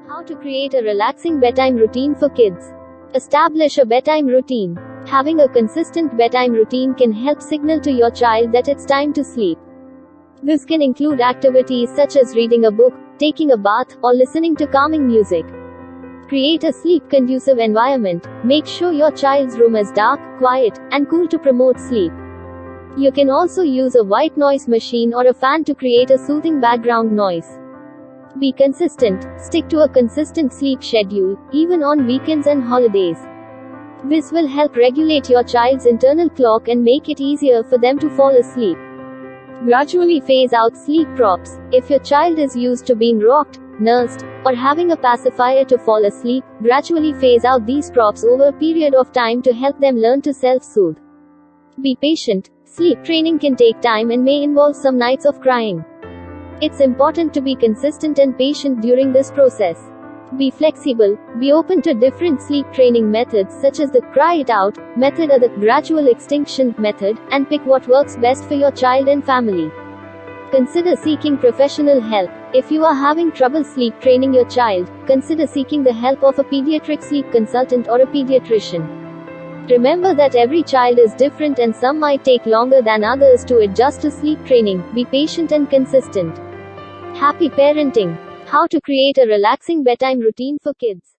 How to create a relaxing bedtime routine for kids. Establish a bedtime routine. Having a consistent bedtime routine can help signal to your child that it's time to sleep. This can include activities such as reading a book, taking a bath, or listening to calming music. Create a sleep-conducive environment. Make sure your child's room is dark, quiet, and cool to promote sleep. You can also use a white noise machine or a fan to create a soothing background noise. Be consistent. Stick to a consistent sleep schedule, even on weekends and holidays. This will help regulate your child's internal clock and make it easier for them to fall asleep. Gradually phase out sleep props. If your child is used to being rocked, nursed, or having a pacifier to fall asleep, gradually phase out these props over a period of time to help them learn to self-soothe. Be patient. Sleep training can take time and may involve some nights of crying. It's important to be consistent and patient during this process. Be flexible. Be open to different sleep training methods such as the cry it out method or the gradual extinction method, and pick what works best for your child and family. Consider seeking professional help. If you are having trouble sleep training your child, consider seeking the help of a pediatric sleep consultant or a pediatrician. Remember that every child is different and some might take longer than others to adjust to sleep training. Be patient and consistent. Happy parenting. How to create a relaxing bedtime routine for kids.